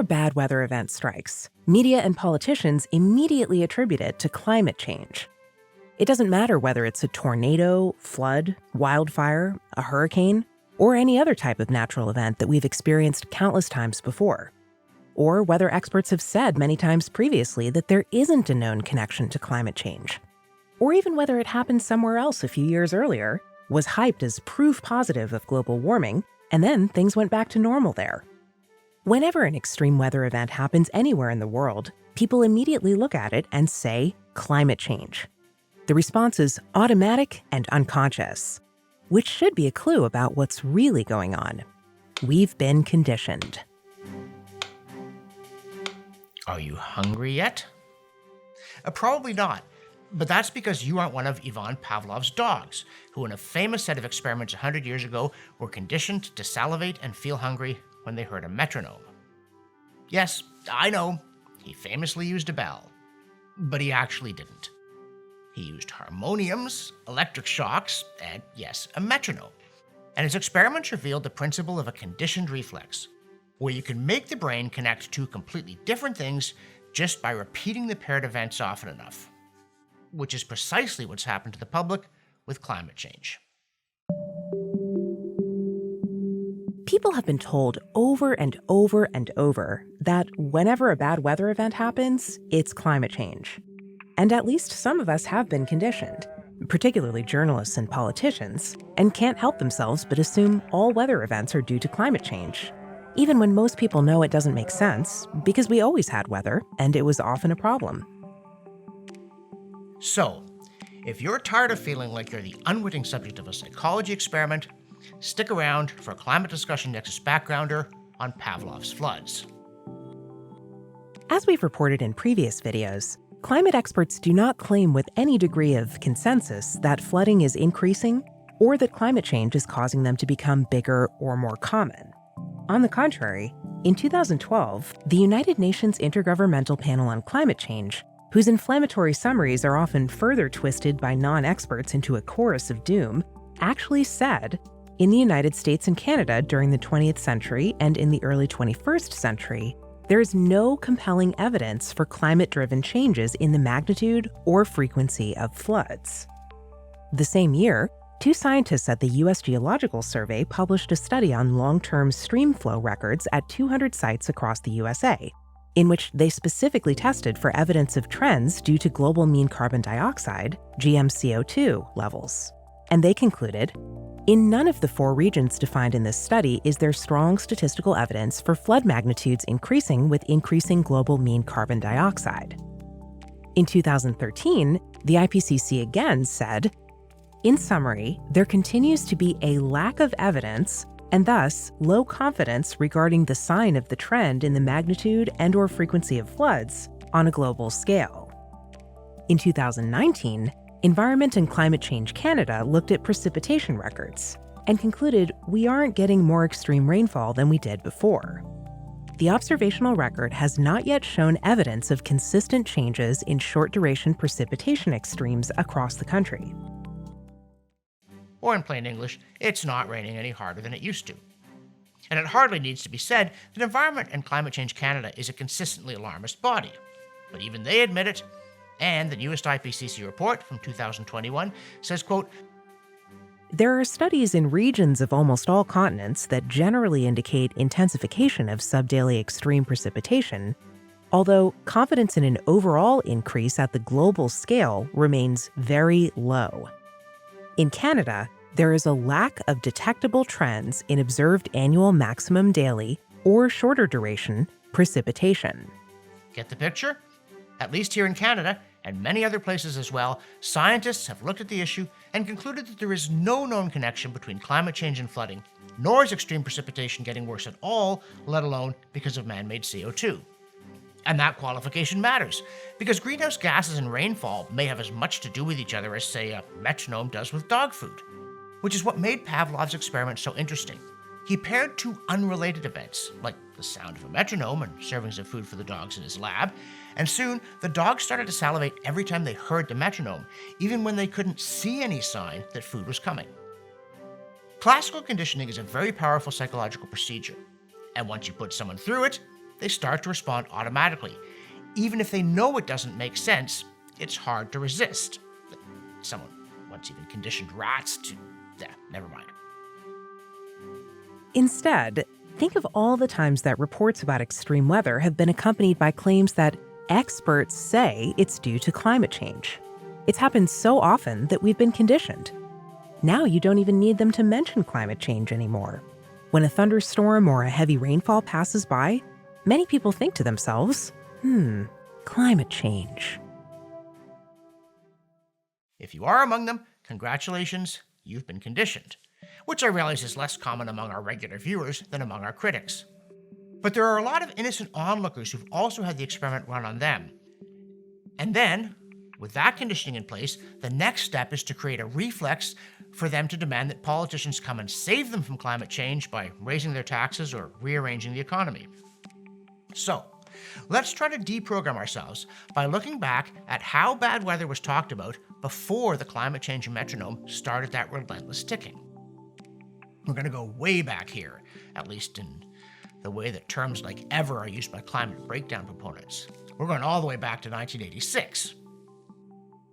a bad weather event strikes, media and politicians immediately attribute it to climate change. It doesn't matter whether it's a tornado, flood, wildfire, a hurricane, or any other type of natural event that we've experienced countless times before. Or whether experts have said many times previously that there isn't a known connection to climate change. Or even whether it happened somewhere else a few years earlier, was hyped as proof positive of global warming, and then things went back to normal there. Whenever an extreme weather event happens anywhere in the world, people immediately look at it and say, climate change. The response is automatic and unconscious, which should be a clue about what's really going on. We've been conditioned. Are you hungry yet? Probably not, but that's because you aren't one of Ivan Pavlov's dogs, who in a famous set of experiments 100 years ago were conditioned to salivate and feel hungry when they heard a metronome. Yes, I know, he famously used a bell, but he actually didn't. He used harmoniums, electric shocks, and yes, a metronome. And his experiments revealed the principle of a conditioned reflex, where you can make the brain connect two completely different things just by repeating the paired events often enough, which is precisely what's happened to the public with climate change. People have been told over and over and over that whenever a bad weather event happens, it's climate change. And at least some of us have been conditioned, particularly journalists and politicians, and can't help themselves but assume all weather events are due to climate change, even when most people know it doesn't make sense, because we always had weather, and it was often a problem. So, if you're tired of feeling like you're the unwitting subject of a psychology experiment, stick around for a Climate Discussion Nexus backgrounder on Pavlov's floods. As we've reported in previous videos, climate experts do not claim with any degree of consensus that flooding is increasing or that climate change is causing them to become bigger or more common. On the contrary, in 2012, the United Nations Intergovernmental Panel on Climate Change, whose inflammatory summaries are often further twisted by non-experts into a chorus of doom, actually said, in the United States and Canada during the 20th century and in the early 21st century, there is no compelling evidence for climate-driven changes in the magnitude or frequency of floods. The same year, two scientists at the U.S. Geological Survey published a study on long-term stream flow records at 200 sites across the USA, in which they specifically tested for evidence of trends due to global mean carbon dioxide, GMCO2, levels. And they concluded, in none of the 4 regions defined in this study is there strong statistical evidence for flood magnitudes increasing with increasing global mean carbon dioxide. In 2013, the IPCC again said, in summary, there continues to be a lack of evidence and thus low confidence regarding the sign of the trend in the magnitude and/or frequency of floods on a global scale. In 2019, Environment and Climate Change Canada looked at precipitation records and concluded we aren't getting more extreme rainfall than we did before. The observational record has not yet shown evidence of consistent changes in short-duration precipitation extremes across the country. Or in plain English, it's not raining any harder than it used to. And it hardly needs to be said that Environment and Climate Change Canada is a consistently alarmist body. But even they admit it, and the newest IPCC report from 2021 says, quote, there are studies in regions of almost all continents that generally indicate intensification of subdaily extreme precipitation, although confidence in an overall increase at the global scale remains very low. In Canada, there is a lack of detectable trends in observed annual maximum daily or shorter duration precipitation. Get the picture? At least here in Canada, and many other places as well, scientists have looked at the issue and concluded that there is no known connection between climate change and flooding, nor is extreme precipitation getting worse at all, let alone because of man-made CO2. And that qualification matters, because greenhouse gases and rainfall may have as much to do with each other as, say, a metronome does with dog food, which is what made Pavlov's experiment so interesting. He paired two unrelated events, like the sound of a metronome and servings of food for the dogs in his lab, and soon the dogs started to salivate every time they heard the metronome, even when they couldn't see any sign that food was coming. Classical conditioning is a very powerful psychological procedure, and once you put someone through it, they start to respond automatically. Even if they know it doesn't make sense, it's hard to resist. Someone once even conditioned rats to... never mind. Instead, think of all the times that reports about extreme weather have been accompanied by claims that experts say it's due to climate change. It's happened so often that we've been conditioned. Now you don't even need them to mention climate change anymore. When a thunderstorm or a heavy rainfall passes by, many people think to themselves, climate change. If you are among them, congratulations, you've been conditioned, which I realize is less common among our regular viewers than among our critics. But there are a lot of innocent onlookers who've also had the experiment run on them. And then, with that conditioning in place, the next step is to create a reflex for them to demand that politicians come and save them from climate change by raising their taxes or rearranging the economy. So, let's try to deprogram ourselves by looking back at how bad weather was talked about before the climate change metronome started that relentless ticking. We're going to go way back here, at least in the way that terms like ever are used by climate breakdown proponents. We're going all the way back to 1986.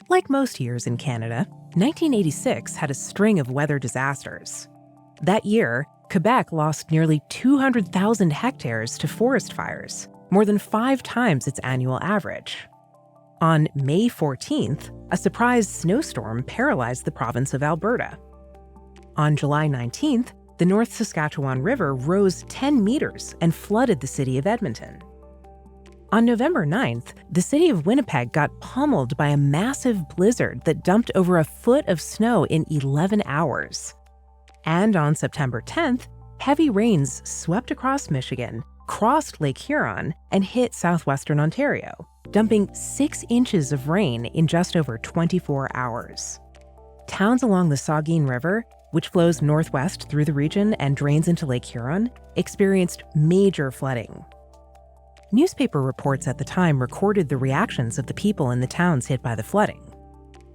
Like most years in Canada, 1986 had a string of weather disasters. That year, Quebec lost nearly 200,000 hectares to forest fires, more than 5 times its annual average. On May 14th, a surprise snowstorm paralyzed the province of Alberta. On July 19th, the North Saskatchewan River rose 10 meters and flooded the city of Edmonton. On November 9th, the city of Winnipeg got pummeled by a massive blizzard that dumped over a foot of snow in 11 hours. And on September 10th, heavy rains swept across Michigan, crossed Lake Huron, and hit southwestern Ontario, dumping 6 inches of rain in just over 24 hours. Towns along the Saugeen River, which flows northwest through the region and drains into Lake Huron, experienced major flooding. Newspaper reports at the time recorded the reactions of the people in the towns hit by the flooding.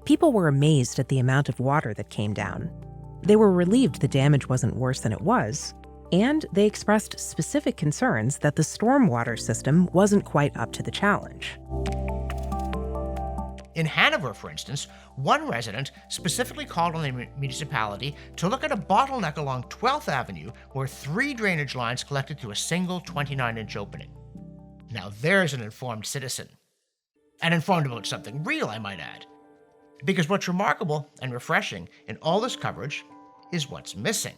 People were amazed at the amount of water that came down. They were relieved the damage wasn't worse than it was, and they expressed specific concerns that the stormwater system wasn't quite up to the challenge. In Hanover, for instance, one resident specifically called on the municipality to look at a bottleneck along 12th Avenue where 3 drainage lines collected through a single 29-inch opening. Now there's an informed citizen. And informed about something real, I might add. Because what's remarkable and refreshing in all this coverage is what's missing.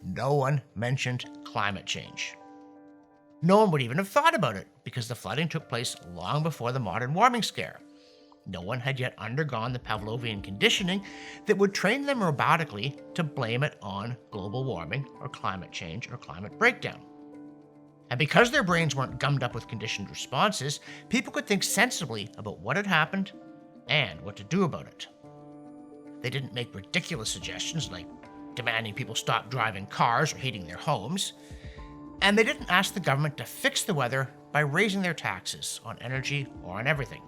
No one mentioned climate change. No one would even have thought about it because the flooding took place long before the modern warming scare. No one had yet undergone the Pavlovian conditioning that would train them robotically to blame it on global warming or climate change or climate breakdown. And because their brains weren't gummed up with conditioned responses, people could think sensibly about what had happened and what to do about it. They didn't make ridiculous suggestions like demanding people stop driving cars or heating their homes. And they didn't ask the government to fix the weather by raising their taxes on energy or on everything.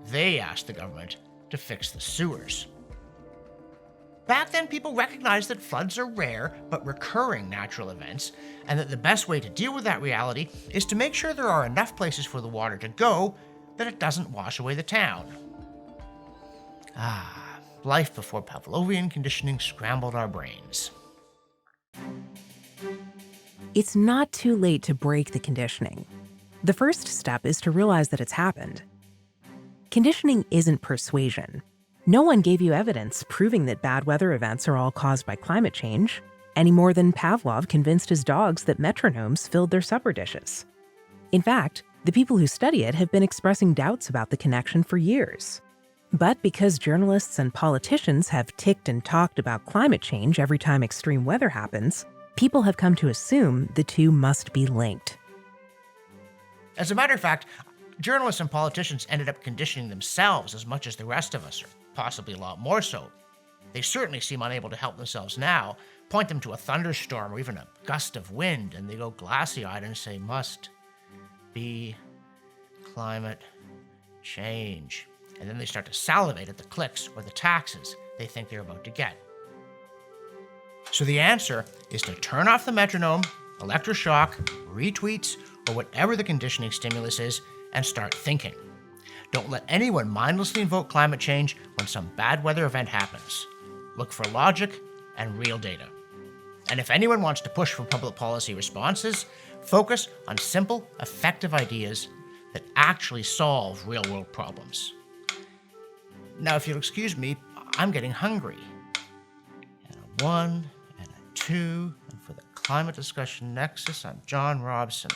They asked the government to fix the sewers. Back then, people recognized that floods are rare but recurring natural events, and that the best way to deal with that reality is to make sure there are enough places for the water to go that it doesn't wash away the town. Life before Pavlovian conditioning scrambled our brains. It's not too late to break the conditioning. The first step is to realize that it's happened. Conditioning isn't persuasion. No one gave you evidence proving that bad weather events are all caused by climate change, any more than Pavlov convinced his dogs that metronomes filled their supper dishes. In fact, the people who study it have been expressing doubts about the connection for years. But because journalists and politicians have ticked and talked about climate change every time extreme weather happens, people have come to assume the two must be linked. As a matter of fact, journalists and politicians ended up conditioning themselves as much as the rest of us, or possibly a lot more so. They certainly seem unable to help themselves now. Point them to a thunderstorm or even a gust of wind, and they go glassy-eyed and say, "Must be climate change." And then they start to salivate at the clicks or the taxes they think they're about to get. So the answer is to turn off the metronome, electroshock, retweets, or whatever the conditioning stimulus is, and start thinking. Don't let anyone mindlessly invoke climate change when some bad weather event happens. Look for logic and real data. And if anyone wants to push for public policy responses, focus on simple, effective ideas that actually solve real-world problems. Now, if you'll excuse me, I'm getting hungry. And a 1, and a 2, and for the Climate Discussion Nexus, I'm John Robson.